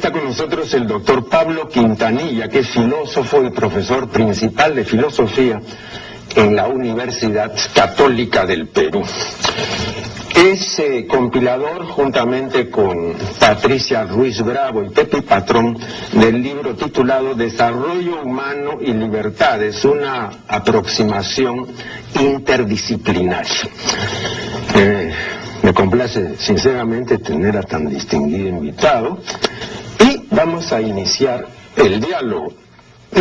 está con nosotros el doctor Pablo Quintanilla, que es filósofo y profesor principal de filosofía en la Universidad Católica del Perú. Es compilador, juntamente con Patricia Ruiz Bravo y Pepe Patrón, del libro titulado Desarrollo Humano y Libertades, una aproximación interdisciplinaria. Me complace sinceramente tener a tan distinguido invitado y vamos a iniciar el diálogo.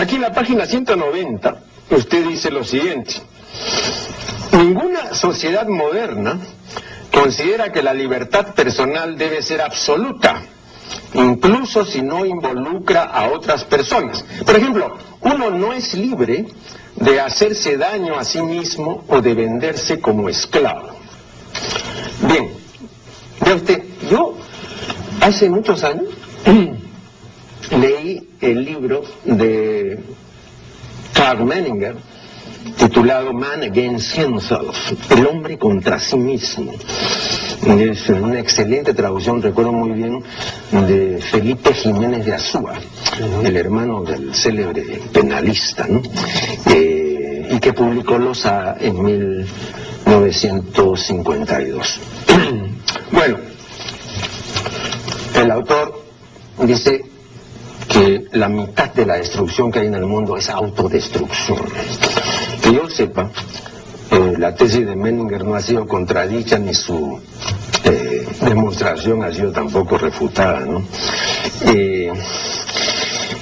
Aquí en la página 190 usted dice lo siguiente: ninguna sociedad moderna considera que la libertad personal debe ser absoluta, incluso si no involucra a otras personas. Por ejemplo, uno no es libre de hacerse daño a sí mismo o de venderse como esclavo. Bien, vea usted, yo hace muchos años leí el libro de Karl Menninger titulado Man Against Himself, el hombre contra sí mismo. Es una excelente traducción, recuerdo muy bien, de Felipe Jiménez de Azúa, el hermano del célebre penalista, ¿no? Y que publicó Loza en 1952. Bueno, el autor dice que la mitad de la destrucción que hay en el mundo es autodestrucción. Que yo sepa, la tesis de Menninger no ha sido contradicha ni su demostración ha sido tampoco refutada, ¿no?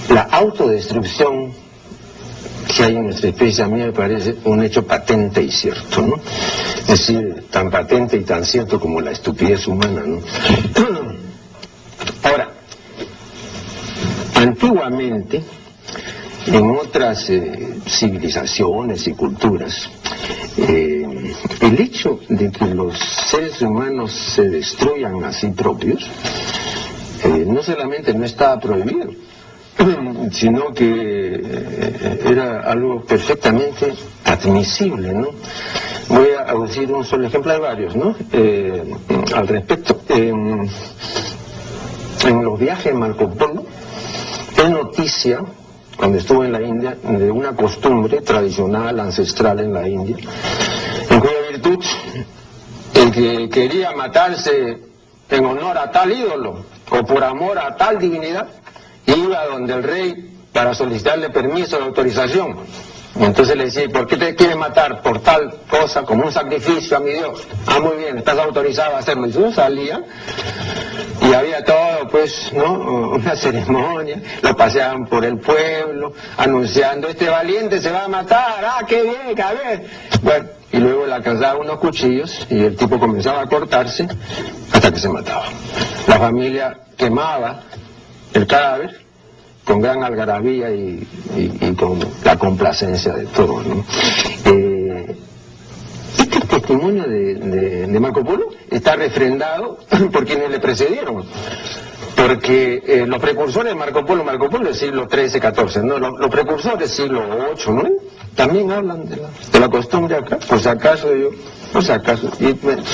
La autodestrucción que hay en nuestra especie a mí me parece un hecho patente y cierto, ¿no? Es decir, tan patente y tan cierto como la estupidez humana, ¿no? Ahora, antiguamente, en otras civilizaciones y culturas, el hecho de que los seres humanos se destruyan a sí propios, no solamente no estaba prohibido, sino que era algo perfectamente admisible, ¿no? Voy a decir un solo ejemplo, hay varios, ¿no? Al respecto. En los viajes de Marco Polo, es noticia, cuando estuvo en la India, de una costumbre tradicional, ancestral en la India, en cuya virtud el que quería matarse en honor a tal ídolo o por amor a tal divinidad, iba donde el rey para solicitarle permiso de autorización. Y entonces le decía: ¿por qué te quieres matar? Por tal cosa, como un sacrificio a mi Dios. Ah, muy bien, estás autorizado a hacerlo. Y yo salía y había todo, pues, ¿no? Una ceremonia, lo paseaban por el pueblo, anunciando: este valiente se va a matar, ¡ah, qué bien, a ver! Bueno, y luego le alcanzaban unos cuchillos y el tipo comenzaba a cortarse hasta que se mataba. La familia quemaba el cadáver con gran algarabía y con la complacencia de todos, ¿no? Este testimonio de Marco Polo está refrendado por quienes le precedieron, porque los precursores de Marco Polo del siglo XIII, XIV, ¿no? Los precursores del siglo VIII, ¿no? También hablan de la costumbre acá, por si acaso y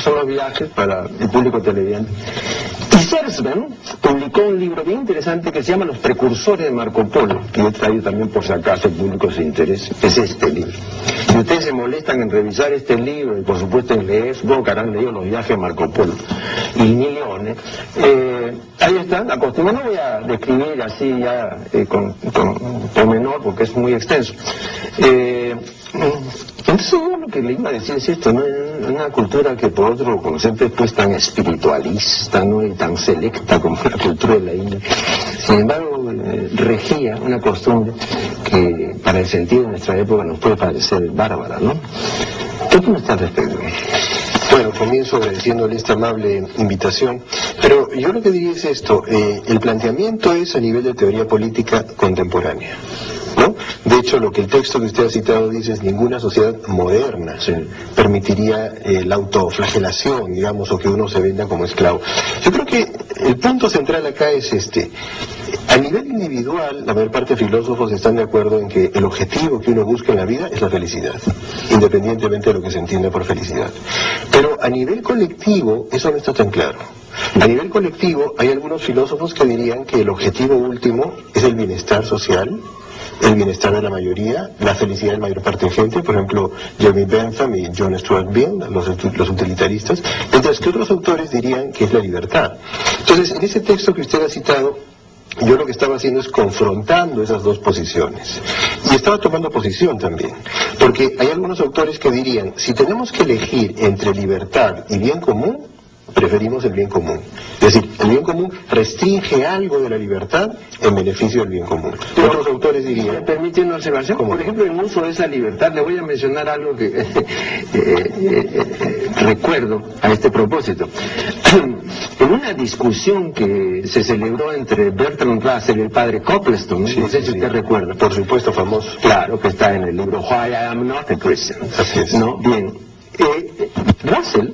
son los viajes para el público televidente. Y Sersman publicó un libro bien interesante que se llama Los precursores de Marco Polo, que yo he traído también por si acaso el público se interesa. Es este libro. Si ustedes se molestan en revisar este libro y por supuesto en leer, supongo que habrán leído Los viajes de Marco Polo y Milione, ahí está la costumbre. No voy a describir así ya con menor porque es muy extenso. Entonces yo lo que le iba a decir es esto, ¿no? Una cultura que por otro concepto es pues tan espiritualista, ¿no? Y tan selecta como la cultura de la India. Sin embargo, regía una costumbre que para el sentido de nuestra época nos puede parecer bárbara, ¿no? ¿Qué opina usted al respecto? Bueno, comienzo agradeciéndole esta amable invitación, pero yo lo que diría es esto: el planteamiento es a nivel de teoría política contemporánea, ¿no? De hecho, lo que el texto que usted ha citado dice es ninguna sociedad moderna permitiría la autoflagelación, digamos, o que uno se venda como esclavo. Yo creo que el punto central acá es este. A nivel individual, la mayor parte de filósofos están de acuerdo en que el objetivo que uno busca en la vida es la felicidad, independientemente de lo que se entienda por felicidad. Pero a nivel colectivo, eso no está tan claro. A nivel colectivo, hay algunos filósofos que dirían que el objetivo último es el bienestar social, el bienestar de la mayoría, la felicidad de la mayor parte de gente, por ejemplo, Jeremy Bentham y John Stuart Mill, los utilitaristas, mientras que otros autores dirían que es la libertad. Entonces, en ese texto que usted ha citado, yo lo que estaba haciendo es confrontando esas dos posiciones. Y estaba tomando posición también. Porque hay algunos autores que dirían, si tenemos que elegir entre libertad y bien común, preferimos el bien común. Es decir, el bien común restringe algo de la libertad en beneficio del bien común. Pero otros autores dirían... ¿Me permite una observación? ¿Cómo? Por ejemplo, en uso de esa libertad, le voy a mencionar algo que recuerdo a este propósito. En una discusión que se celebró entre Bertrand Russell y el padre Copleston, no sé si usted recuerda. Por supuesto, famoso. Claro, que está en el libro Why I Am Not a Christian. Así es. ¿No? Bien. Russell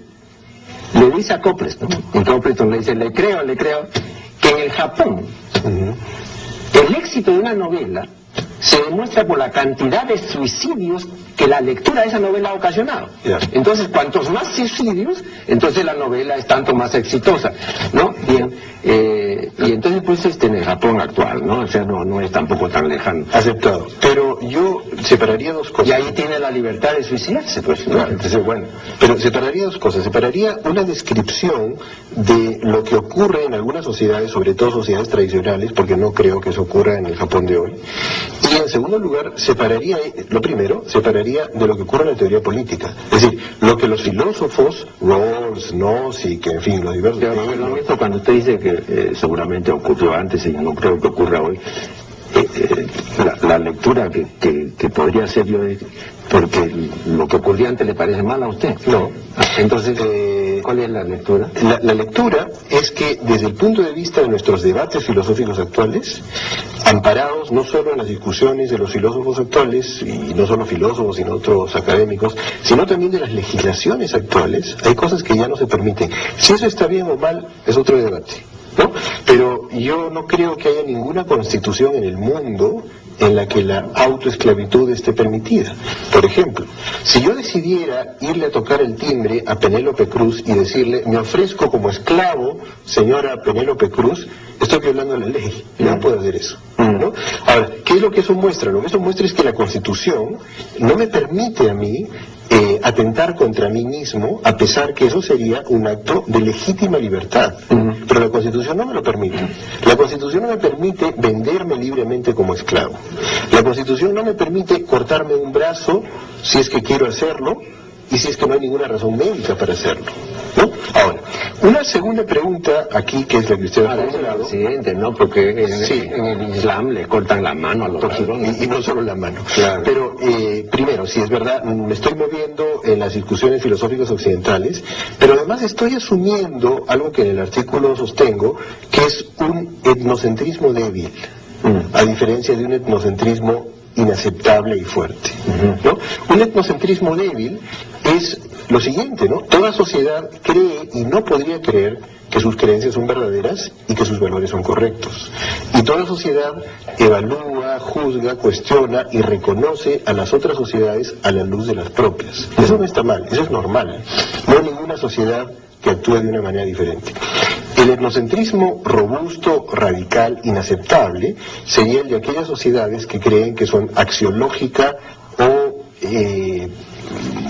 le dice a Copleston, y Copleston le dice, le creo, que en el Japón, el éxito de una novela se demuestra por la cantidad de suicidios que la lectura de esa novela ha ocasionado. Entonces, cuantos más suicidios, entonces la novela es tanto más exitosa, ¿no? Bien, y entonces pues en el Japón actual, ¿no? O sea, no es tampoco tan lejano. Aceptado. Pero yo separaría dos cosas. Y ahí tiene la libertad de suicidarse, pues, ¿no? Claro. Entonces, bueno, pero separaría dos cosas. Separaría una descripción de lo que ocurre en algunas sociedades, sobre todo sociedades tradicionales, porque no creo que eso ocurra en el Japón de hoy. Y en segundo lugar, separaría de lo que ocurre en la teoría política. Es decir, lo que los filósofos, Rawls, Nozick, en fin, los diversos... Pero cuando usted dice que seguramente ocurrió antes y no creo que ocurra hoy, la lectura que podría hacer yo es porque lo que ocurría antes le parece mal a usted. No. Entonces, ¿cuál es la lectura? La lectura es que desde el punto de vista de nuestros debates filosóficos actuales, amparados no solo en las discusiones de los filósofos actuales, y no solo filósofos, sino otros académicos, sino también de las legislaciones actuales, hay cosas que ya no se permiten. Si eso está bien o mal, es otro debate, ¿no? Pero yo no creo que haya ninguna constitución en el mundo en la que la autoesclavitud esté permitida. Por ejemplo, si yo decidiera irle a tocar el timbre a Penélope Cruz y decirle, me ofrezco como esclavo, señora Penélope Cruz, estoy violando la ley, no puedo hacer eso, ¿no? Ahora, ¿qué es lo que eso muestra? Lo que eso muestra es que la Constitución no me permite a mí atentar contra mí mismo, a pesar que eso sería un acto de legítima libertad. Pero la Constitución no me lo permite. La Constitución no me permite venderme libremente como esclavo. La Constitución no me permite cortarme un brazo si es que quiero hacerlo y si es que no hay ninguna razón médica para hacerlo, ¿no? Ahora, una segunda pregunta aquí, que es la que usted ha formulado. Presidente, ¿no? Porque en el Islam le cortan la mano a los y no solo la mano. Claro. Pero, primero, si es verdad, me estoy moviendo en las discusiones filosóficas occidentales, pero además estoy asumiendo algo que en el artículo sostengo, que es un etnocentrismo débil, a diferencia de un etnocentrismo inaceptable y fuerte, ¿no? Un etnocentrismo débil es lo siguiente, ¿no? Toda sociedad cree y no podría creer que sus creencias son verdaderas y que sus valores son correctos. Y toda sociedad evalúa, juzga, cuestiona y reconoce a las otras sociedades a la luz de las propias. Eso no está mal, eso es normal. No hay ninguna sociedad que actúe de una manera diferente. El etnocentrismo robusto, radical, inaceptable, sería el de aquellas sociedades que creen que son axiológica o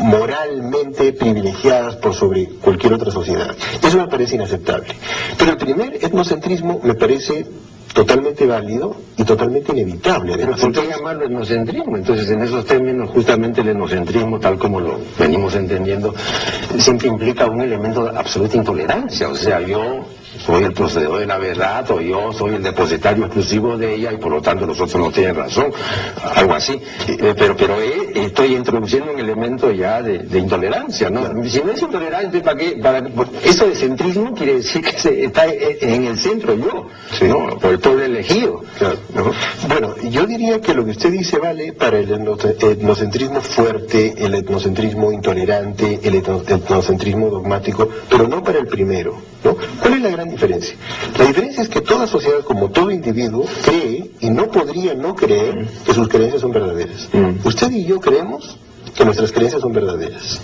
moralmente privilegiadas por sobre cualquier otra sociedad. Eso me parece inaceptable. Pero el primer etnocentrismo me parece totalmente válido y totalmente inevitable. Pero ¿por qué llamarlo etnocentrismo? Entonces, en esos términos, justamente el etnocentrismo, tal como lo venimos entendiendo, siempre implica un elemento de absoluta intolerancia. O sea, yo soy el poseedor de la verdad, o yo soy el depositario exclusivo de ella, y por lo tanto los otros no tienen razón, algo así. Pero estoy introduciendo un elemento ya de intolerancia, ¿no? Si no es intolerante, ¿para qué? Eso de centrismo quiere decir que está en el centro yo, sí, ¿no? Por el pueblo elegido. Claro. ¿No? Bueno, yo diría que lo que usted dice vale para el etnocentrismo fuerte, el etnocentrismo intolerante, el etnocentrismo dogmático, pero no para el primero, ¿no? ¿Cuál es la gran diferencia? La diferencia es que toda sociedad, como todo individuo, cree y no podría no creer que sus creencias son verdaderas. Usted y yo creemos que nuestras creencias son verdaderas.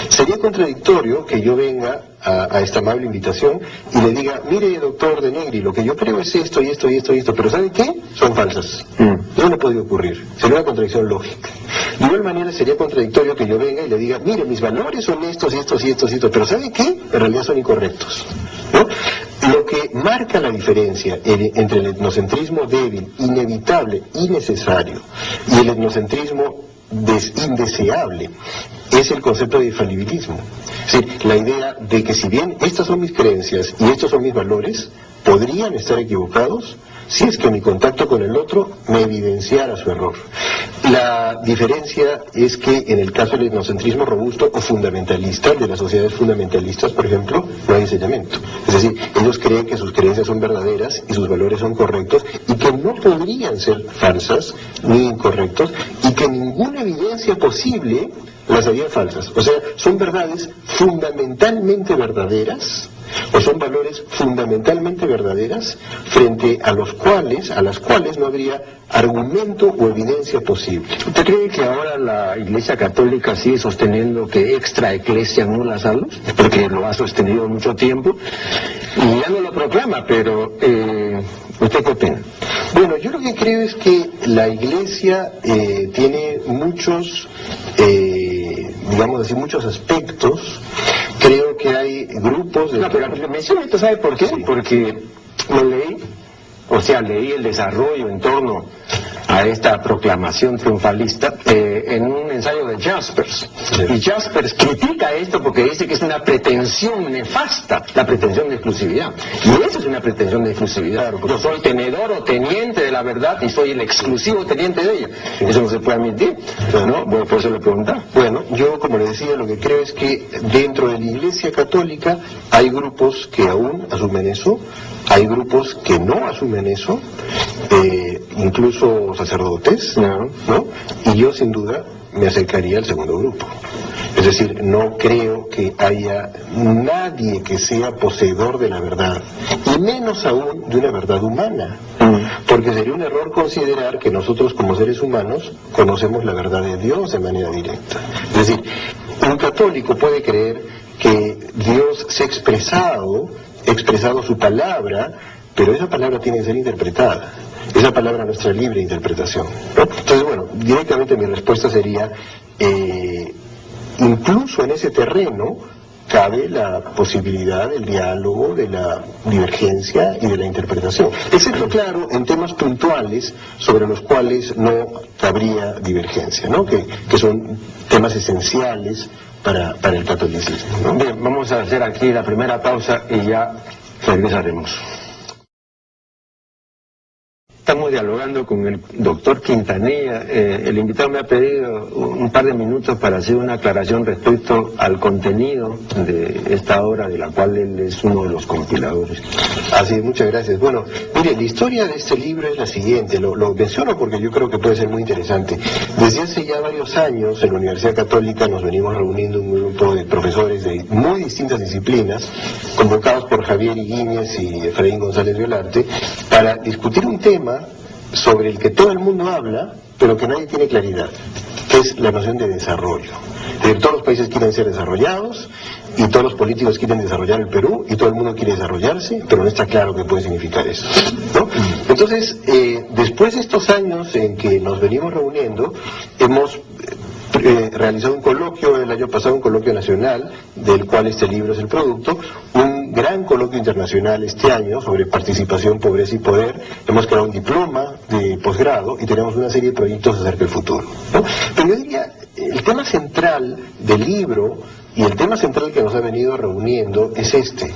Sería contradictorio que yo venga a esta amable invitación y le diga, mire, doctor de Negri, lo que yo creo es esto y esto y esto y esto, pero ¿sabe qué? Son falsas. Eso no puede ocurrir. Sería una contradicción lógica. De igual manera sería contradictorio que yo venga y le diga, mire, mis valores son estos y estos y estos y estos, pero ¿sabe qué? En realidad son incorrectos, ¿no? Lo que marca la diferencia entre el etnocentrismo débil, inevitable y necesario, y el etnocentrismo indeseable, es el concepto de infalibilismo. Es decir, la idea de que si bien estas son mis creencias y estos son mis valores, podrían estar equivocados si es que mi contacto con el otro me evidenciara su error. La diferencia es que en el caso del etnocentrismo robusto o fundamentalista, de las sociedades fundamentalistas, por ejemplo, no hay enseñamiento. Es decir, ellos creen que sus creencias son verdaderas y sus valores son correctos y que no podrían ser falsas ni incorrectos y que ninguna evidencia posible las haría falsas. O sea, son verdades fundamentalmente verdaderas, o son valores fundamentalmente verdaderas frente a las cuales no habría argumento o evidencia posible. ¿Usted cree que ahora la Iglesia Católica sigue sosteniendo que extra eclesia nulla salus? Porque lo ha sostenido mucho tiempo y ya no lo proclama, pero ¿usted qué opina? Bueno, yo lo que creo es que la Iglesia tiene muchos, digamos así, muchos aspectos. Creo que hay grupos de... No, pero menciono esto, ¿sabe por qué? Sí. Porque lo leí, leí el desarrollo en torno a esta proclamación triunfalista en un ensayo de Jaspers. Sí. Y Jaspers critica esto porque dice que es una pretensión nefasta, la pretensión de exclusividad. Y eso es una pretensión de exclusividad. Claro, yo soy tenedor o teniente de la verdad y soy el exclusivo teniente de ella. Sí. Eso no se puede admitir, ¿no? Bueno, por eso le preguntaba. Bueno, yo, como le decía, lo que creo es que dentro de la Iglesia Católica hay grupos que aún asumen eso, hay grupos que no asumen eso, incluso sacerdotes, ¿no? Y yo sin duda me acercaría al segundo grupo. Es decir, no creo que haya nadie que sea poseedor de la verdad, y menos aún de una verdad humana, porque sería un error considerar que nosotros como seres humanos conocemos la verdad de Dios de manera directa. Es decir, un católico puede creer que Dios se ha expresado su palabra, pero esa palabra tiene que ser interpretada. Esa palabra no es nuestra libre interpretación, ¿no? Entonces, bueno, directamente mi respuesta sería, incluso en ese terreno cabe la posibilidad del diálogo, de la divergencia y de la interpretación. Excepto, claro, en temas puntuales sobre los cuales no cabría divergencia, ¿no? Que son temas esenciales para el catolicismo, ¿no? Bien, vamos a hacer aquí la primera pausa y ya regresaremos. Estamos dialogando con el doctor Quintanilla. El invitado me ha pedido un par de minutos para hacer una aclaración respecto al contenido de esta obra, de la cual él es uno de los compiladores. Así, muchas gracias. Bueno, mire, la historia de este libro es la siguiente, lo menciono porque yo creo que puede ser muy interesante. Desde hace ya varios años en la Universidad Católica nos venimos reuniendo un grupo de profesores de muy distintas disciplinas, convocados por Javier Higuíñez y Efraín González Violarte, para discutir un tema sobre el que todo el mundo habla, pero que nadie tiene claridad, que es la noción de desarrollo. Es decir, todos los países quieren ser desarrollados, y todos los políticos quieren desarrollar el Perú, y todo el mundo quiere desarrollarse, pero no está claro qué puede significar eso, ¿no? Entonces, después de estos años en que nos venimos reuniendo, hemos realizado un coloquio el año pasado, un coloquio nacional, del cual este libro es el producto, un gran coloquio internacional este año sobre participación, pobreza y poder. Hemos creado un diploma de posgrado y tenemos una serie de proyectos acerca del futuro, ¿no? Pero yo diría, el tema central del libro y el tema central que nos ha venido reuniendo es este.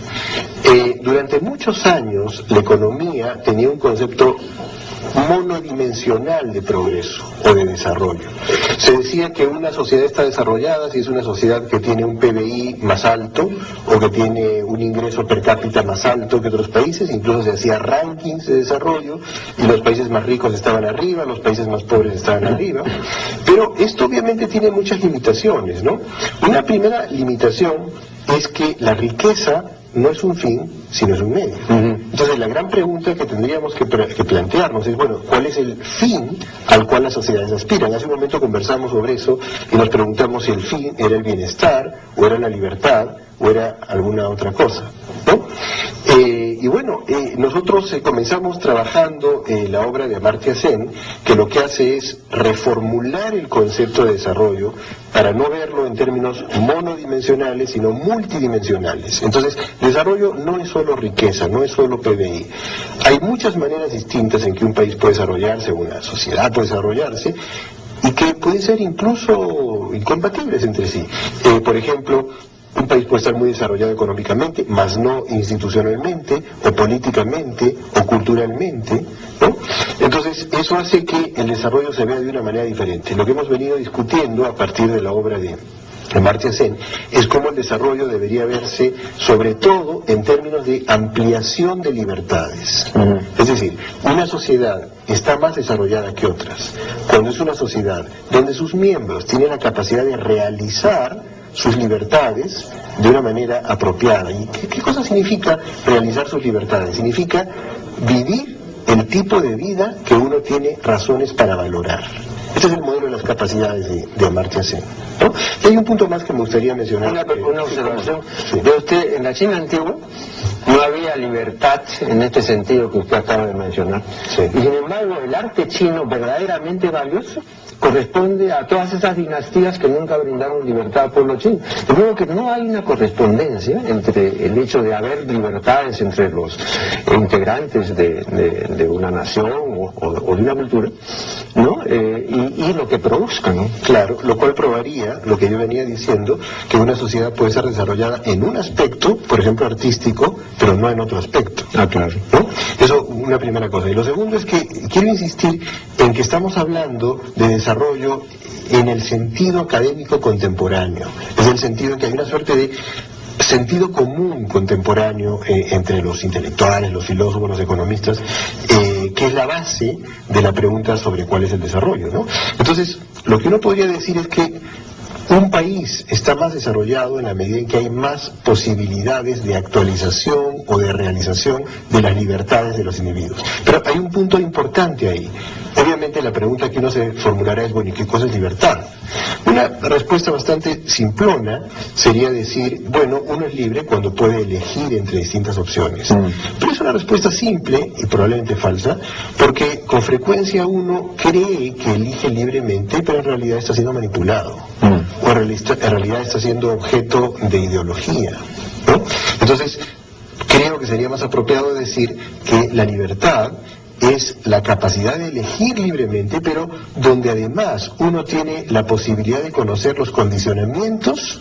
Durante muchos años la economía tenía un concepto monodimensional de progreso o de desarrollo. Se decía que una sociedad está desarrollada si es una sociedad que tiene un PBI más alto o que tiene un ingreso per cápita más alto que otros países, incluso se hacía rankings de desarrollo y los países más ricos estaban arriba, los países más pobres estaban arriba, pero esto obviamente tiene muchas limitaciones, ¿no? Una primera limitación es que la riqueza no es un fin, sino es un medio. Entonces la gran pregunta que tendríamos que plantearnos es, bueno, ¿cuál es el fin al cual las sociedades aspiran? Hace un momento conversamos sobre eso y nos preguntamos si el fin era el bienestar, o era la libertad, o era alguna otra cosa, ¿no? Y bueno, nosotros comenzamos trabajando la obra de Amartya Sen, que lo que hace es reformular el concepto de desarrollo para no verlo en términos monodimensionales, sino multidimensionales. Entonces, desarrollo no es solo riqueza, no es solo PBI. Hay muchas maneras distintas en que un país puede desarrollarse, una sociedad puede desarrollarse, y que pueden ser incluso incompatibles entre sí. Por ejemplo, un país puede estar muy desarrollado económicamente, mas no institucionalmente, o políticamente, o culturalmente, ¿no? Entonces, eso hace que el desarrollo se vea de una manera diferente. Lo que hemos venido discutiendo a partir de la obra de Amartya Sen es cómo el desarrollo debería verse sobre todo en términos de ampliación de libertades. Es decir, una sociedad está más desarrollada que otras cuando es una sociedad donde sus miembros tienen la capacidad de realizar sus libertades de una manera apropiada. ¿Y qué cosa significa realizar sus libertades? Significa vivir el tipo de vida que uno tiene razones para valorar. Este es el modelo de las capacidades de Amartya Sen, ¿no? Y hay un punto más que me gustaría mencionar. Una observación. Sí. Ve usted, en la China antigua no había libertad en este sentido que usted acaba de mencionar. Sí. Y sin embargo, el arte chino verdaderamente valioso corresponde a todas esas dinastías que nunca brindaron libertad al pueblo chino. De modo que no hay una correspondencia entre el hecho de haber libertades entre los integrantes de una nación o de una cultura, ¿no? Y lo que produzcan, ¿no? Claro, lo cual probaría lo que yo venía diciendo, que una sociedad puede ser desarrollada en un aspecto, por ejemplo artístico, pero no en otro aspecto. Ah, claro. ¿No? Eso, una primera cosa. Y lo segundo es que quiero insistir en que estamos hablando de desarrollo en el sentido académico contemporáneo. Es el sentido en que hay una suerte de sentido común contemporáneo entre los intelectuales, los filósofos, los economistas, que es la base de la pregunta sobre cuál es el desarrollo, ¿no? Entonces, lo que uno podría decir es que un país está más desarrollado en la medida en que hay más posibilidades de actualización o de realización de las libertades de los individuos. Pero hay un punto importante ahí. Obviamente la pregunta que uno se formulará es, bueno, ¿y qué cosa es libertad? Una respuesta bastante simplona sería decir, bueno, uno es libre cuando puede elegir entre distintas opciones. Pero es una respuesta simple y probablemente falsa, porque con frecuencia uno cree que elige libremente, pero en realidad está siendo manipulado. O en realidad está siendo objeto de ideología, ¿no? Entonces, creo que sería más apropiado decir que la libertad es la capacidad de elegir libremente, pero donde además uno tiene la posibilidad de conocer los condicionamientos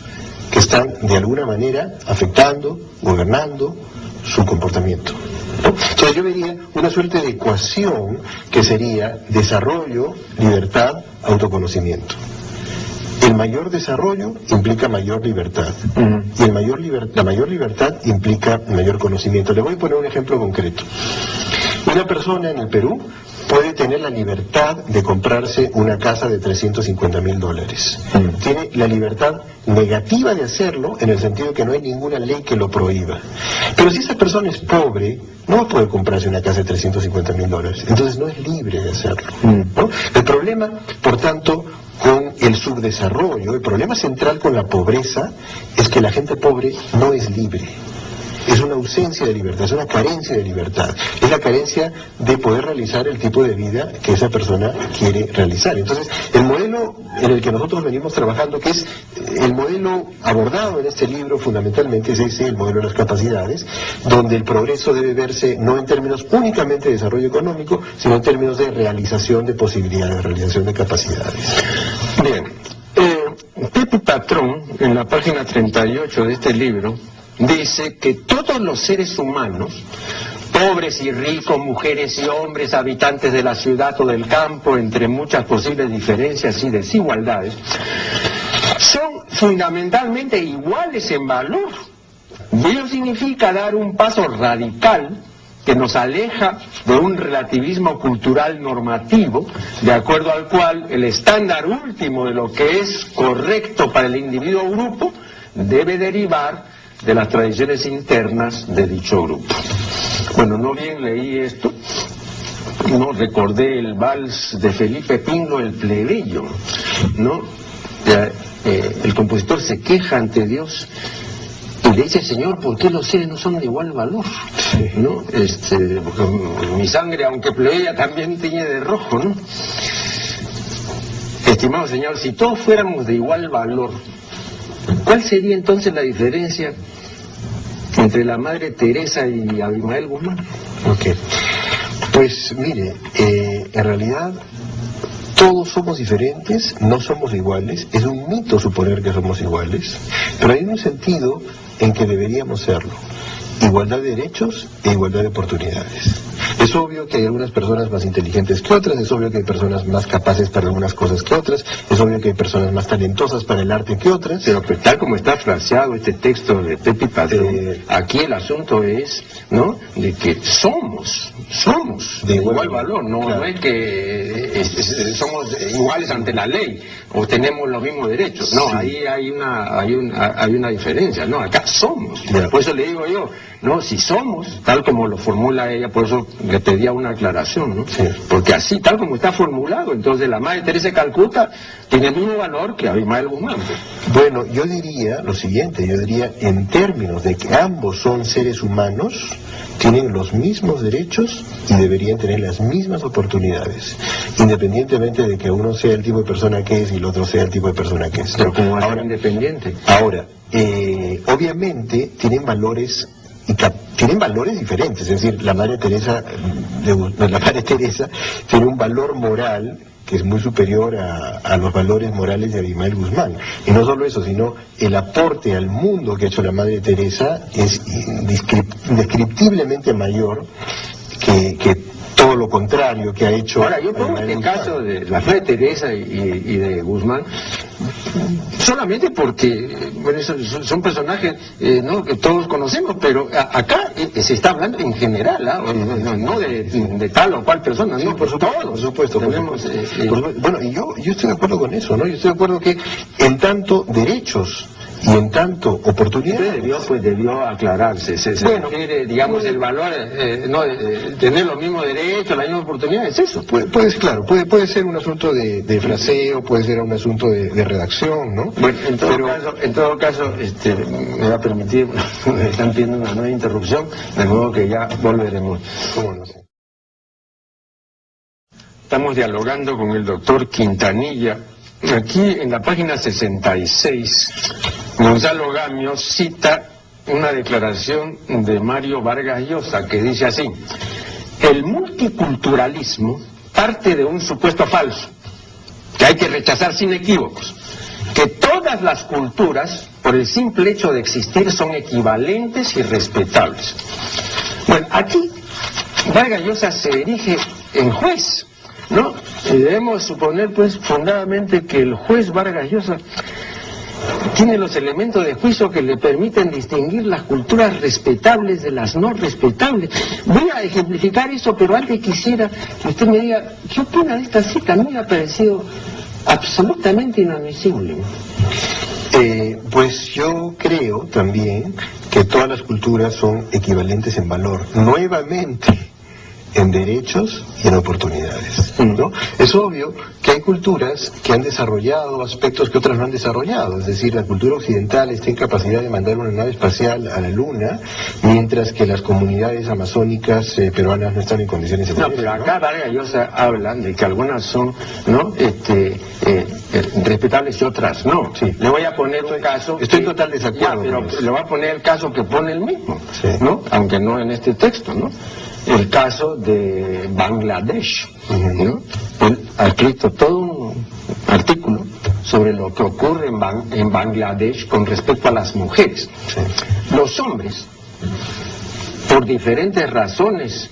que están de alguna manera afectando, gobernando su comportamiento, ¿no? Entonces yo vería una suerte de ecuación que sería desarrollo, libertad, autoconocimiento. El mayor desarrollo implica mayor libertad, y la mayor libertad implica mayor conocimiento. Le voy a poner un ejemplo concreto. Una persona en el Perú puede tener la libertad de comprarse una casa de $350,000. Tiene la libertad negativa de hacerlo, en el sentido que no hay ninguna ley que lo prohíba. Pero si esa persona es pobre, no va a poder comprarse una casa de $350,000. Entonces no es libre de hacerlo, ¿no? El problema, por tanto, con el subdesarrollo, el problema central con la pobreza es que la gente pobre no es libre. Es una ausencia de libertad, es una carencia de libertad, es la carencia de poder realizar el tipo de vida que esa persona quiere realizar. Entonces, el modelo en el que nosotros venimos trabajando, que es el modelo abordado en este libro fundamentalmente, es ese, el modelo de las capacidades, donde el progreso debe verse no en términos únicamente de desarrollo económico, sino en términos de realización de posibilidades, realización de capacidades. Bien, ¿qué Pepe Patrón, en la página 38 de este libro, dice que todos los seres humanos, pobres y ricos, mujeres y hombres, habitantes de la ciudad o del campo, entre muchas posibles diferencias y desigualdades, son fundamentalmente iguales en valor. Y ello significa dar un paso radical que nos aleja de un relativismo cultural normativo, de acuerdo al cual el estándar último de lo que es correcto para el individuo o grupo debe derivar de las tradiciones internas de dicho grupo. Bueno, no bien leí esto, no recordé el vals de Felipe Pingo, el plebeyo, ¿no? El compositor se queja ante Dios y le dice: Señor, ¿por qué los seres no son de igual valor? ¿No? Porque mi sangre, aunque plebeya, también tiñe de rojo, ¿no? Estimado Señor, si todos fuéramos de igual valor, ¿cuál sería entonces la diferencia entre la Madre Teresa y Abimael Guzmán? Ok. Pues mire, en realidad todos somos diferentes, no somos iguales, es un mito suponer que somos iguales, pero hay un sentido en que deberíamos serlo: igualdad de derechos e igualdad de oportunidades. Es obvio que hay algunas personas más inteligentes que otras, es obvio que hay personas más capaces para algunas cosas que otras, es obvio que hay personas más talentosas para el arte que otras. Pero pues, tal como está fraseado este texto de Pepe Patrón, aquí el asunto es, ¿no?, de que somos de igual valor, no, claro. No es que somos iguales ante la ley o tenemos los mismos derechos, no, sí. Ahí hay una diferencia, no, acá somos, claro. Por eso le digo yo, no, si somos, tal como lo formula ella, por eso le pedía una aclaración, ¿no? Sí. Porque así, tal como está formulado, entonces la Madre Teresa de Calcuta tiene el mismo valor que Abimael Guzmán. Bueno, yo diría lo siguiente, en términos de que ambos son seres humanos, tienen los mismos derechos y deberían tener las mismas oportunidades, independientemente de que uno sea el tipo de persona que es y el otro sea el tipo de persona que es. Pero como ahora independiente. Ahora, obviamente tienen valores diferentes, es decir, la Madre Teresa tiene un valor moral que es muy superior a los valores morales de Abimael Guzmán. Y no solo eso, sino el aporte al mundo que ha hecho la Madre Teresa es indescriptiblemente mayor que todo lo contrario que ha hecho. Ahora, yo pongo este caso de la Madre Teresa y de Guzmán solamente porque, bueno, son personajes ¿no?, que todos conocemos, pero acá se está hablando en general, no de tal o cual persona, sí, no, por supuesto. Tenemos, bueno, y yo estoy de acuerdo con eso, ¿no? Yo estoy de acuerdo que en tanto derechos y en tanto oportunidades debió aclararse. Se refiere, digamos, el valor, tener los mismos derechos, las mismas oportunidades, eso. Puede ser un asunto de fraseo, puede ser un asunto de redacción, ¿no? Bueno, en todo caso, me va a permitir, me están pidiendo una nueva interrupción, de modo que ya volveremos. ¿Cómo no sé? Estamos dialogando con el doctor Quintanilla. Aquí en la página 66, Gonzalo Gamio cita una declaración de Mario Vargas Llosa que dice así: el multiculturalismo parte de un supuesto falso que hay que rechazar sin equívocos, que todas las culturas, por el simple hecho de existir, son equivalentes y respetables. Bueno, aquí Vargas Llosa se erige en juez, ¿no? Y debemos suponer, pues, fundadamente que el juez Vargas Llosa tiene los elementos de juicio que le permiten distinguir las culturas respetables de las no respetables. Voy a ejemplificar eso, pero antes quisiera que usted me diga, ¿qué opina de esta cita? A mí me ha parecido absolutamente inadmisible. Pues yo creo también que todas las culturas son equivalentes en valor, nuevamente en derechos y en oportunidades, ¿no? Es obvio que hay culturas que han desarrollado aspectos que otras no han desarrollado, es decir, la cultura occidental está en capacidad de mandar una nave espacial a la Luna, mientras que las comunidades amazónicas peruanas no están en condiciones de hacer eso. Pero acá Vargas Llosa hablan de que algunas son, ¿no?, respetables y otras no. Sí. Le voy a poner un caso. Estoy total desacuerdo. Pero le voy a poner el caso que pone él mismo, sí, ¿no? Aunque no en este texto, ¿no? El caso de Bangladesh, ¿no? Él ha escrito todo un artículo sobre lo que ocurre en Bangladesh con respecto a las mujeres. Sí. Los hombres, por diferentes razones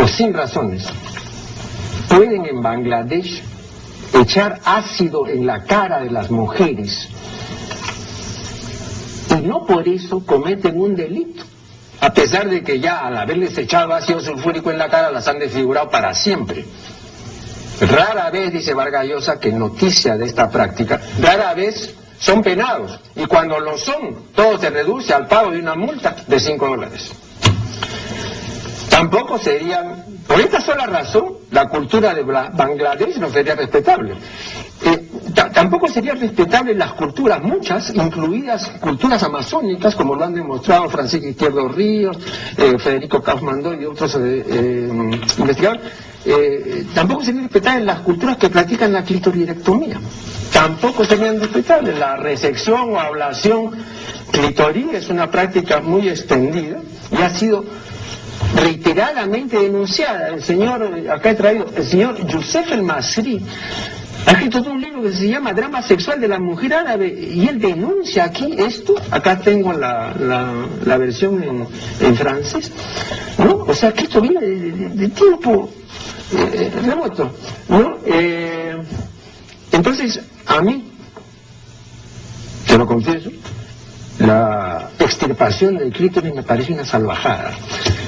o sin razones, pueden en Bangladesh echar ácido en la cara de las mujeres y no por eso cometen un delito, a pesar de que ya al haberles echado ácido sulfúrico en la cara las han desfigurado para siempre. Rara vez, dice Vargas Llosa, que noticia de esta práctica, rara vez son penados, y cuando lo son, todo se reduce al pago de una multa de $5. Tampoco serían, por esta sola razón, la cultura de Bangladesh no sería respetable. Tampoco serían respetables las culturas, muchas, incluidas culturas amazónicas, como lo han demostrado Francisco Izquierdo Ríos, Federico Kaufmann y otros investigadores. Tampoco serían respetables las culturas que practican la clitorirectomía. Tampoco serían respetables la resección o ablación clitoral. Es una práctica muy extendida y ha sido reiteradamente denunciada. El señor, acá he traído, el señor Youssef El Masri ha escrito un libro que se llama Drama Sexual de la Mujer Árabe, y él denuncia aquí esto. Acá tengo la versión en francés, ¿no? O sea, que esto viene de tiempo remoto, ¿no? Entonces, a mí, te lo confieso, la extirpación del clítoris me parece una salvajada.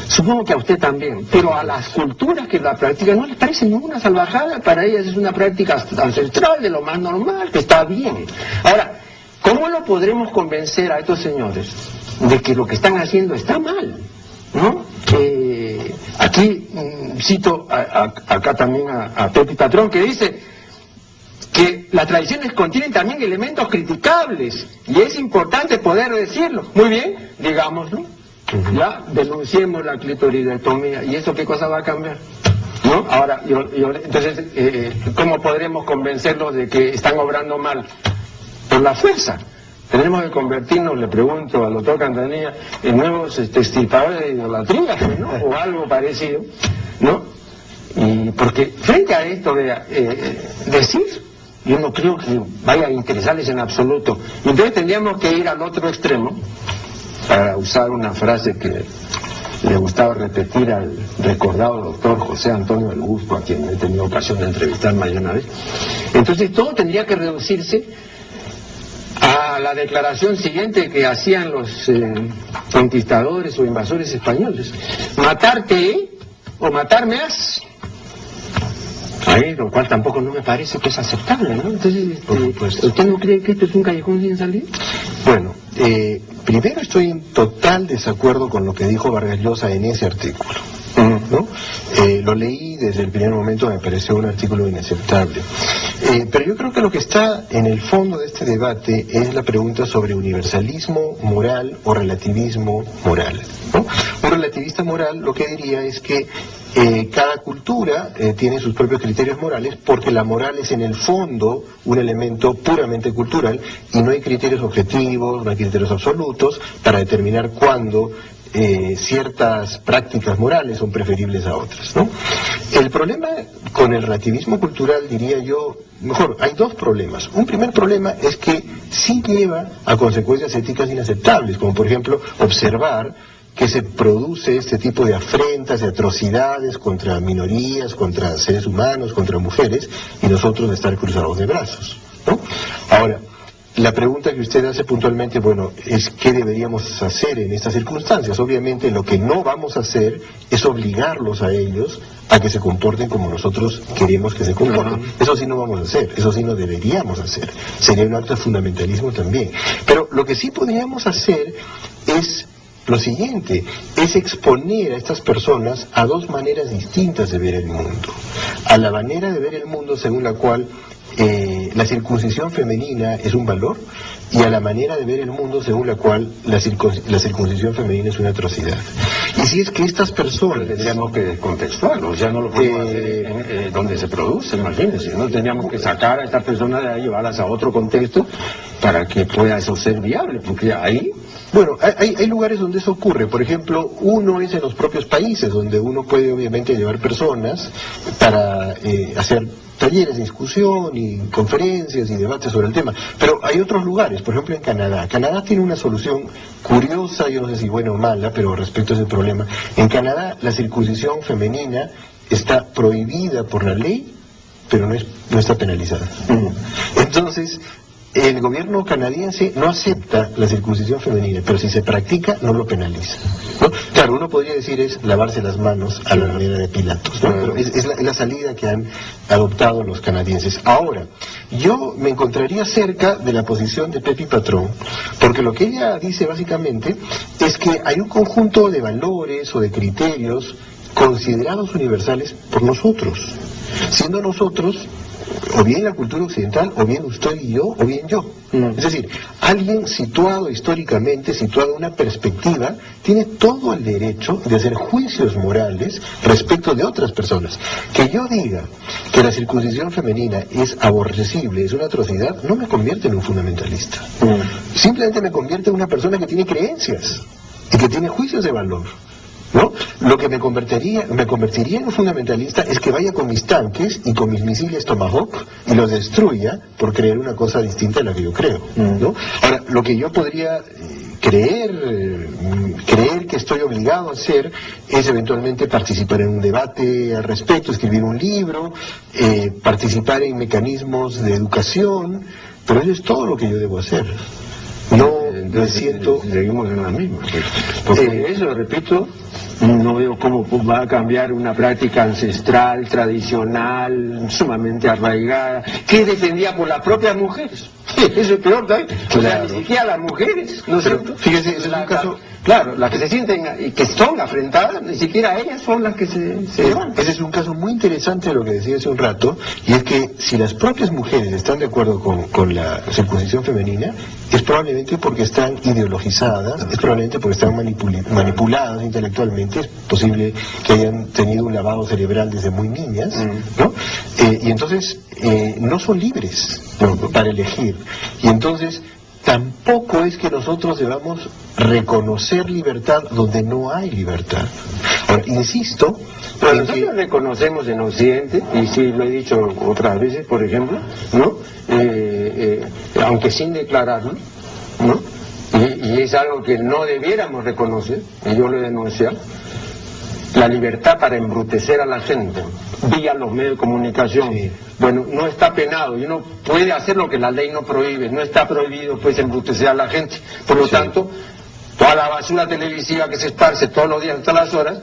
Supongo que a usted también, pero a las culturas que la practican no les parece ninguna salvajada. Para ellas es una práctica ancestral, de lo más normal, que está bien. Ahora, ¿cómo lo podremos convencer a estos señores de que lo que están haciendo está mal? ¿No? Aquí cito acá también a Pepe Patrón, que dice que las tradiciones contienen también elementos criticables y es importante poder decirlo. Muy bien, digámoslo. Ya denunciemos la clitorirectomía. ¿Y eso qué cosa va a cambiar? ¿No? Ahora, entonces, ¿cómo podremos convencerlos de que están obrando mal? Por la fuerza. Tenemos que convertirnos, le pregunto al doctor Cantanilla, en nuevos extirpadores de idolatría, ¿no? O algo parecido, ¿no? Y porque frente a esto de decir, yo no creo que vaya a interesarles en absoluto. Entonces tendríamos que ir al otro extremo, para usar una frase que le gustaba repetir al recordado doctor José Antonio del Busco, a quien he tenido ocasión de entrevistar más de una vez. Entonces todo tendría que reducirse a la declaración siguiente que hacían los conquistadores o invasores españoles: matarte o matarme has. Ahí, lo cual tampoco no me parece que es aceptable, ¿no? Entonces, ¿usted no cree que esto es un callejón sin salida? Bueno, primero estoy en total desacuerdo con lo que dijo Vargas Llosa en ese artículo, ¿no? Lo leí desde el primer momento, me pareció un artículo inaceptable. Pero yo creo que lo que está en el fondo de este debate es la pregunta sobre universalismo moral o relativismo moral, ¿no? Un relativista moral lo que diría es que cada cultura tiene sus propios criterios morales, porque la moral es en el fondo un elemento puramente cultural y no hay criterios objetivos, no hay criterios absolutos para determinar cuándo ciertas prácticas morales son preferibles a otras, ¿no? El problema con el relativismo cultural, diría yo, mejor, hay dos problemas. Un primer problema es que sí lleva a consecuencias éticas inaceptables, como por ejemplo observar que se produce este tipo de afrentas, de atrocidades contra minorías, contra seres humanos, contra mujeres, y nosotros estar cruzados de brazos, ¿no? Ahora, la pregunta que usted hace puntualmente, bueno, es ¿qué deberíamos hacer en estas circunstancias? Obviamente lo que no vamos a hacer es obligarlos a ellos a que se comporten como nosotros queremos que se comporten. Eso sí no vamos a hacer, eso sí no deberíamos hacer. Sería un acto de fundamentalismo también. Pero lo que sí podríamos hacer es lo siguiente, es exponer a estas personas a dos maneras distintas de ver el mundo. A la manera de ver el mundo según la cual la circuncisión femenina es un valor, y a la manera de ver el mundo según la cual la circuncisión femenina es una atrocidad. Y si es que estas personas... Tendríamos que contextuarlo, ya no lo podemos hacer donde se produce, imagínense, ¿no? Tendríamos que sacar a estas personas de ahí, llevarlas a otro contexto para que pueda eso ser viable, porque ahí Bueno, hay lugares donde eso ocurre. Por ejemplo, uno es en los propios países, donde uno puede obviamente llevar personas para hacer talleres de discusión y conferencias y debates sobre el tema. Pero hay otros lugares, por ejemplo en Canadá. Canadá tiene una solución curiosa, yo no sé si buena o mala, pero respecto a ese problema. En Canadá la circuncisión femenina está prohibida por la ley, pero no está penalizada. Entonces, el gobierno canadiense no acepta la circuncisión femenina, pero si se practica, no lo penaliza, ¿no? Claro, uno podría decir es lavarse las manos a la manera de Pilatos, ¿no? Pero es la salida que han adoptado los canadienses. Ahora, yo me encontraría cerca de la posición de Pepi Patrón, porque lo que ella dice básicamente es que hay un conjunto de valores o de criterios considerados universales por nosotros, siendo nosotros o bien la cultura occidental, o bien usted y yo, o bien yo. Es decir, alguien situado históricamente, situado en una perspectiva, tiene todo el derecho de hacer juicios morales respecto de otras personas. Que yo diga que la circuncisión femenina es aborrecible, es una atrocidad, no me convierte en un fundamentalista. Simplemente me convierte en una persona que tiene creencias y que tiene juicios de valor, ¿no? Lo que me convertiría en un fundamentalista es que vaya con mis tanques y con mis misiles Tomahawk y los destruya por creer una cosa distinta a la que yo creo, ¿no? Ahora, lo que yo podría creer que estoy obligado a hacer es eventualmente participar en un debate al respecto, escribir un libro, participar en mecanismos de educación, pero eso es todo lo que yo debo hacer. No me siento... Seguimos en la misma. Porque eso, repito, no veo cómo va a cambiar una práctica ancestral, tradicional, sumamente arraigada, que defendía por las propias mujeres. Eso es peor también. Claro. O sea, ni siquiera las mujeres, ¿no es cierto? Fíjese, ese es un caso... Claro, las que se sienten y que son afrentadas, ni siquiera ellas son las que se van. Ese es un caso muy interesante de lo que decía hace un rato, y es que si las propias mujeres están de acuerdo con la circuncisión femenina, es probablemente porque están ideologizadas, es probablemente porque están manipuladas intelectualmente, es posible que hayan tenido un lavado cerebral desde muy niñas, ¿no? Y entonces no son libres para elegir. Y entonces tampoco es que nosotros debamos reconocer libertad donde no hay libertad. Ahora, insisto... Pero nosotros reconocemos en Occidente, y sí lo he dicho otras veces, por ejemplo, ¿no? Aunque sin declararlo, ¿no? Y es algo que no debiéramos reconocer, y yo lo he denunciado, la libertad para embrutecer a la gente vía los medios de comunicación. Sí. Bueno, no está penado y uno puede hacer lo que la ley no prohíbe, no está prohibido pues embrutecer a la gente. Por lo tanto, toda la basura televisiva que se esparce todos los días, todas las horas,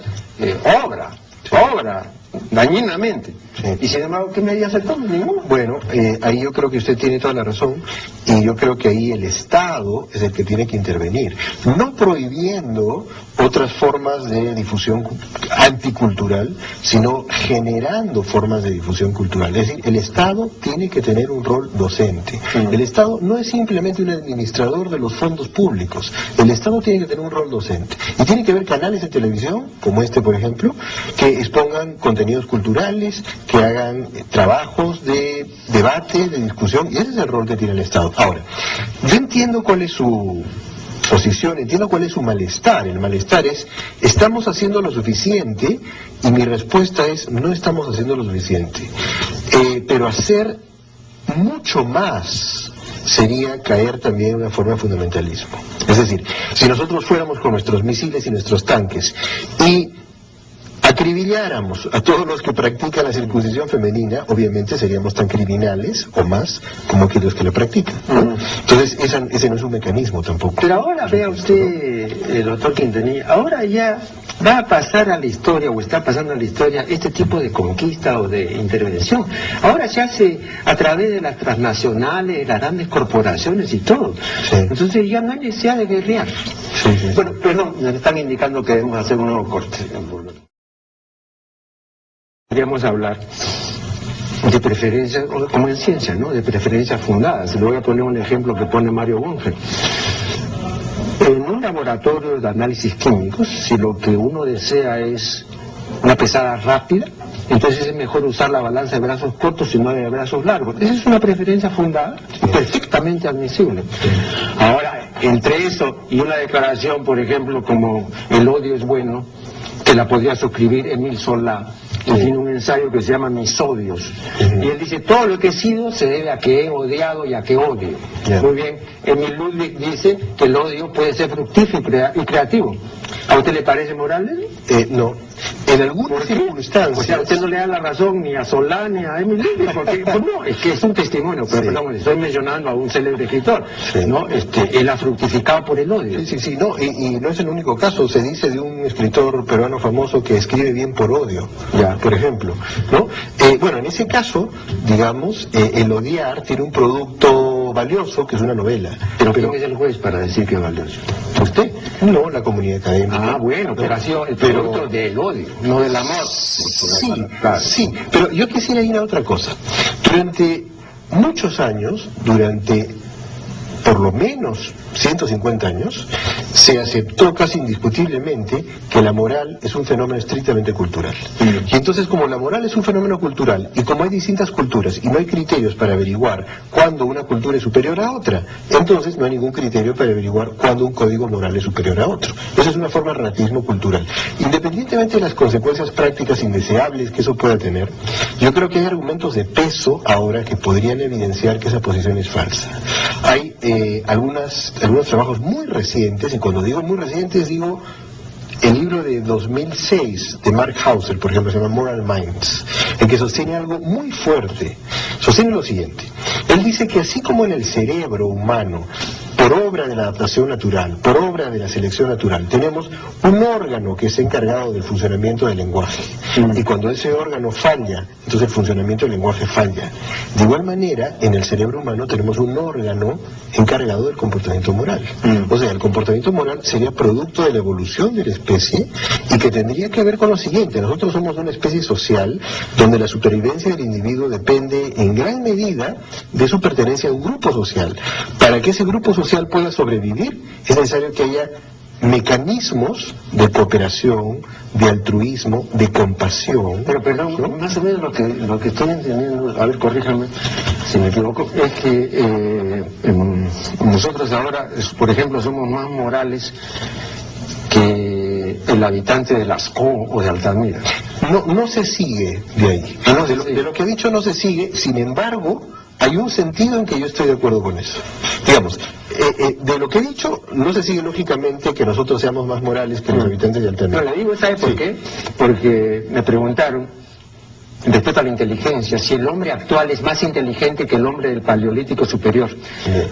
obra dañinamente. Sí. Y sin embargo, ¿qué medidas se toman? Ninguna. Bueno, ahí yo creo que usted tiene toda la razón, y yo creo que ahí el Estado es el que tiene que intervenir, no prohibiendo otras formas de difusión anticultural, sino generando formas de difusión cultural. Es decir, el Estado tiene que tener un rol docente. El Estado no es simplemente un administrador de los fondos públicos, el Estado tiene que tener un rol docente. Y tiene que haber canales de televisión, como este por ejemplo, que expongan contenidos culturales, que hagan trabajos de debate, de discusión, y ese es el rol que tiene el Estado. Ahora, yo entiendo cuál es su posición, entiendo cuál es su malestar. El malestar es, ¿estamos haciendo lo suficiente? Y mi respuesta es, no estamos haciendo lo suficiente. Pero hacer mucho más sería caer también en una forma de fundamentalismo. Es decir, si nosotros fuéramos con nuestros misiles y nuestros tanques y acribilláramos a todos los que practican la circuncisión femenina, obviamente seríamos tan criminales o más como aquellos que la practican, ¿no? Entonces ese no es un mecanismo tampoco. Pero ahora vea usted, doctor Quintanilla, ahora ya va a pasar a la historia, o está pasando a la historia, este tipo de conquista o de intervención. Ahora se hace a través de las transnacionales, las grandes corporaciones y todo. Sí. Entonces ya no hay necesidad de guerrear. Sí. Bueno, perdón, nos están indicando que debemos hacer un nuevo corte. Podríamos hablar de preferencias, como en ciencia, ¿no? De preferencias fundadas. Le voy a poner un ejemplo que pone Mario Bunge. En un laboratorio de análisis químicos, si lo que uno desea es una pesada rápida, entonces es mejor usar la balanza de brazos cortos y no de brazos largos. Esa es una preferencia fundada, perfectamente admisible. Ahora, entre eso y una declaración, por ejemplo, como el odio es bueno, que la podría suscribir Émile Zola, que tiene un ensayo que se llama Mis odios. Y él dice, todo lo que he sido se debe a que he odiado y a que odio. Muy bien, Emil Ludwig dice que el odio puede ser fructífero y creativo. ¿A usted le parece moral? No. En algunas circunstancias... O sea, usted no le da la razón ni a Solá ni a Emil Ludwig, porque pues no, es que es un testimonio, pero perdón, estoy mencionando a un célebre escritor, ¿no? Él ha fructificado por el odio. Sí, no, y no es el único caso. Se dice de un escritor peruano famoso que escribe bien por odio, por ejemplo, ¿no? Bueno, en ese caso, digamos, el odiar tiene un producto valioso, que es una novela. Pero ¿quién es el juez para decir que es valioso? ¿Usted? No, la comunidad académica. Ah, bueno, pero ha sido el producto del odio, no del amor. Sí, pero yo quisiera ir a otra cosa. Durante muchos años, por lo menos 150 años, se aceptó casi indiscutiblemente que la moral es un fenómeno estrictamente cultural. Y entonces, como la moral es un fenómeno cultural, y como hay distintas culturas, y no hay criterios para averiguar cuándo una cultura es superior a otra, entonces no hay ningún criterio para averiguar cuándo un código moral es superior a otro. Esa es una forma de relativismo cultural. Independientemente de las consecuencias prácticas indeseables que eso pueda tener, yo creo que hay argumentos de peso ahora que podrían evidenciar que esa posición es falsa. Hay algunos trabajos muy recientes, y cuando digo muy recientes digo el libro de 2006 de Mark Hauser, por ejemplo, se llama Moral Minds, en que sostiene algo muy fuerte. Sostiene lo siguiente: él dice que así como en el cerebro humano, por obra de la adaptación natural, por obra de la selección natural, tenemos un órgano que es encargado del funcionamiento del lenguaje. Y cuando ese órgano falla, entonces el funcionamiento del lenguaje falla. De igual manera, en el cerebro humano tenemos un órgano encargado del comportamiento moral. O sea, el comportamiento moral sería producto de la evolución de la especie y que tendría que ver con lo siguiente: nosotros somos una especie social donde la supervivencia del individuo depende en gran medida de su pertenencia a un grupo social. Para que ese grupo social pueda sobrevivir, es necesario que haya mecanismos de cooperación, de altruismo, de compasión. Pero perdón, ¿no? Más o menos lo que estoy entendiendo, a ver, corríjame si me equivoco, es que nosotros ahora, por ejemplo, somos más morales que el habitante de Lascaux o de Altamira. No se sigue de ahí. De lo que he dicho no se sigue, sin embargo, hay un sentido en que yo estoy de acuerdo con eso. Digamos, de lo que he dicho, no se sigue lógicamente que nosotros seamos más morales que los habitantes de Altamira. No, le digo, ¿sabe por qué? Porque me preguntaron, respecto a la inteligencia, si el hombre actual es más inteligente que el hombre del Paleolítico superior.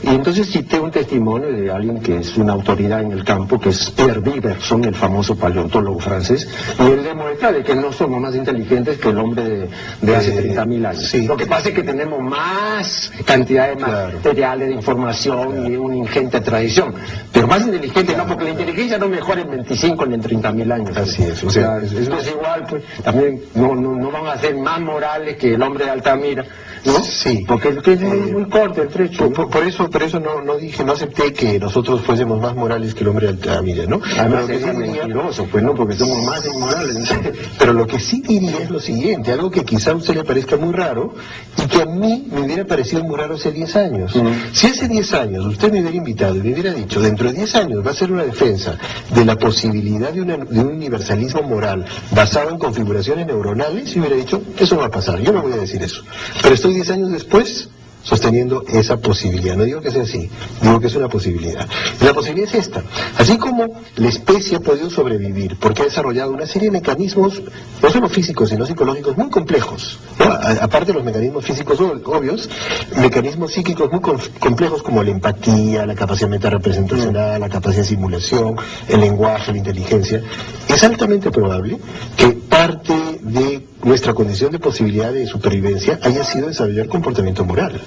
Y entonces cité un testimonio de alguien que es una autoridad en el campo, que es Pierre Viverson, el famoso paleontólogo francés, y él demuestra de que no somos más inteligentes que el hombre de hace 30.000 años. Sí. Lo que pasa es que tenemos más cantidad de materiales, de información y una ingente tradición. Pero más inteligente no, porque la inteligencia no mejora en 25 ni en 30.000 años. Así es. O sea, es igual, pues, también no van a ser más morales que el hombre de Altamira, ¿no? Sí. Porque es muy corto el trecho. Por eso no acepté que nosotros fuésemos más morales que el hombre de Altamira, ¿no? Además es mentiroso, pues no, porque somos más inmorales. Pero lo que sí diría es lo siguiente, algo que quizá a usted le parezca muy raro y que a mí me hubiera parecido muy raro hace 10 años. Si hace 10 años usted me hubiera invitado y me hubiera dicho, dentro de 10 años va a ser una defensa de la posibilidad de un universalismo moral basado en configuraciones neuronales, y hubiera dicho, eso no va a pasar, yo no voy a decir eso. Pero estoy 10 años después sosteniendo esa posibilidad. No digo que sea así, digo que es una posibilidad. Y la posibilidad es esta: así como la especie ha podido sobrevivir porque ha desarrollado una serie de mecanismos, no solo físicos sino psicológicos muy complejos, ¿no? Aparte de los mecanismos físicos obvios, mecanismos psíquicos muy complejos como la empatía, la capacidad metarepresentacional, la capacidad de simulación, el lenguaje, la inteligencia. Es altamente probable que parte de nuestra condición de posibilidad de supervivencia haya sido desarrollar comportamiento moral.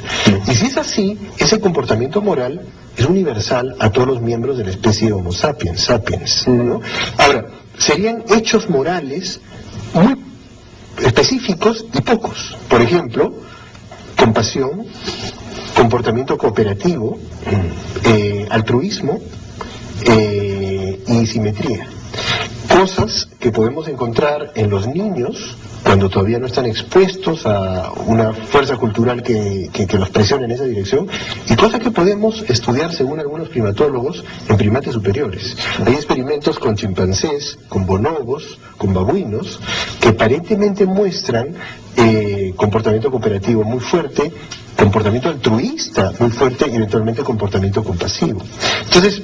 Y si es así, ese comportamiento moral es universal a todos los miembros de la especie Homo sapiens, ¿no? Ahora, serían hechos morales muy específicos y pocos. Por ejemplo, compasión, comportamiento cooperativo, altruismo y simetría. Cosas que podemos encontrar en los niños cuando todavía no están expuestos a una fuerza cultural que los presione en esa dirección, y cosas que podemos estudiar, según algunos primatólogos, en primates superiores. Hay experimentos con chimpancés, con bonobos, con babuinos, que aparentemente muestran comportamiento cooperativo muy fuerte, comportamiento altruista muy fuerte y eventualmente comportamiento compasivo. Entonces,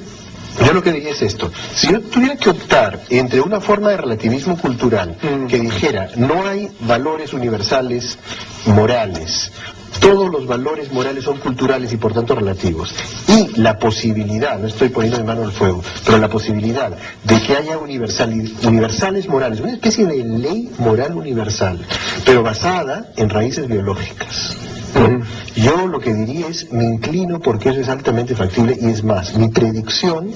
yo lo que diría es esto: si yo tuviera que optar entre una forma de relativismo cultural que dijera no hay valores universales morales, todos los valores morales son culturales y por tanto relativos, y la posibilidad, no estoy poniendo mi mano al fuego, pero la posibilidad de que haya universales morales, una especie de ley moral universal, pero basada en raíces biológicas, ¿no? Yo lo que diría es, me inclino porque eso es altamente factible, y es más, mi predicción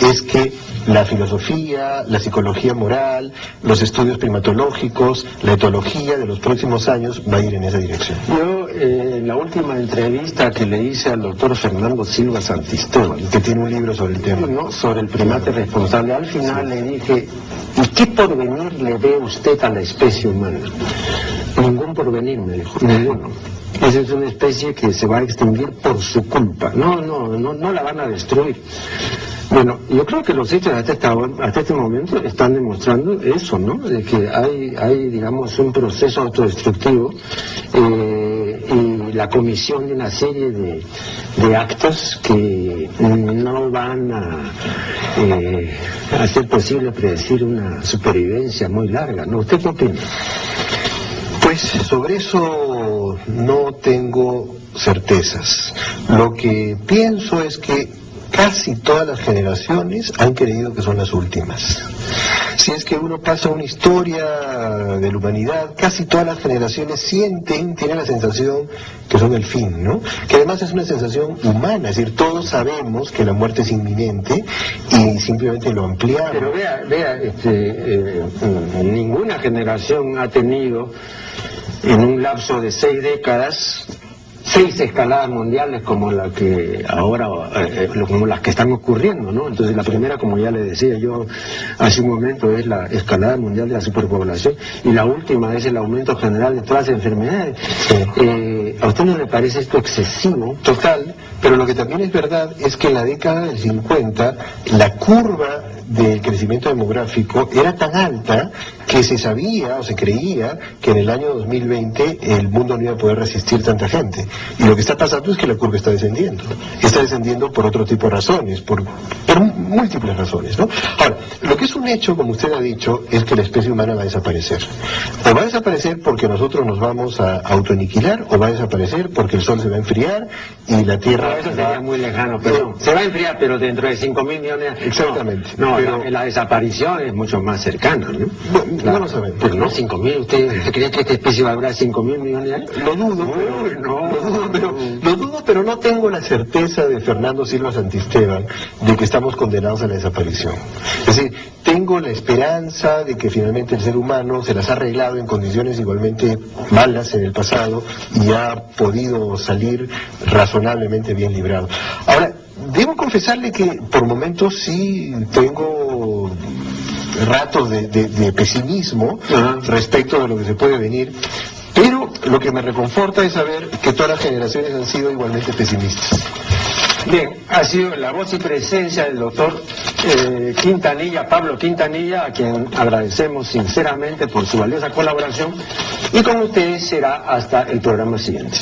es que la filosofía, la psicología moral, los estudios primatológicos, la etología de los próximos años va a ir en esa dirección. Yo, en la última entrevista que le hice al doctor Fernando Silva Santisteban, Que tiene un libro sobre el tema, ¿no?, sobre el primate responsable, al final le dije, ¿y qué porvenir le ve usted a la especie humana? Ningún porvenir, me dijo, ninguno. Esa es una especie que se va a extinguir por su culpa. No la van a destruir. Bueno, yo creo que los hechos hasta este momento están demostrando eso, ¿no? De que hay digamos, un proceso autodestructivo y la comisión de una serie de actos que no van a hacer posible predecir una supervivencia muy larga, ¿no? ¿Usted qué opina? Pues sobre eso no tengo certezas. Lo que pienso es que casi todas las generaciones han creído que son las últimas. Si es que uno pasa una historia de la humanidad, casi todas las generaciones tienen la sensación que son el fin, ¿no? Que además es una sensación humana, es decir, todos sabemos que la muerte es inminente y simplemente lo ampliamos. Pero vea, ninguna generación ha tenido en un lapso de 6 décadas 6 escaladas mundiales como la que ahora, como las que están ocurriendo, ¿no? Entonces la primera, como ya le decía yo hace un momento, es la escalada mundial de la superpoblación, y la última es el aumento general de todas las enfermedades. ¿A usted no le parece esto excesivo? Total, pero lo que también es verdad es que en la década del 50 la curva del crecimiento demográfico era tan alta que se sabía o se creía que en el año 2020 el mundo no iba a poder resistir tanta gente. Y lo que está pasando es que la curva está descendiendo. Está descendiendo por otro tipo de razones, por múltiples razones, ¿no? Ahora, lo que es un hecho, como usted ha dicho, es que la especie humana va a desaparecer. O va a desaparecer porque nosotros nos vamos a autoaniquilar, o va a desaparecer porque el sol se va a enfriar y la Tierra... No, eso sería muy lejano, pero se va a enfriar, pero dentro de 5.000 millones... Exactamente. No, pero la desaparición es mucho más cercana, ¿no? No lo sabemos. Pero no, 5.000, ¿usted cree que esta especie va a durar 5.000 millones de años? Lo dudo, pero no tengo la certeza de Fernando Silva Santisteban de que estamos condenados a la desaparición. Es decir, tengo la esperanza de que finalmente el ser humano se las ha arreglado en condiciones igualmente malas en el pasado y ha podido salir razonablemente bien librado. Ahora, debo confesarle que por momentos sí tengo ratos de pesimismo respecto de lo que se puede venir, pero lo que me reconforta es saber que todas las generaciones han sido igualmente pesimistas. Bien, ha sido la voz y presencia del doctor Pablo Quintanilla, a quien agradecemos sinceramente por su valiosa colaboración, y con ustedes será hasta el programa siguiente.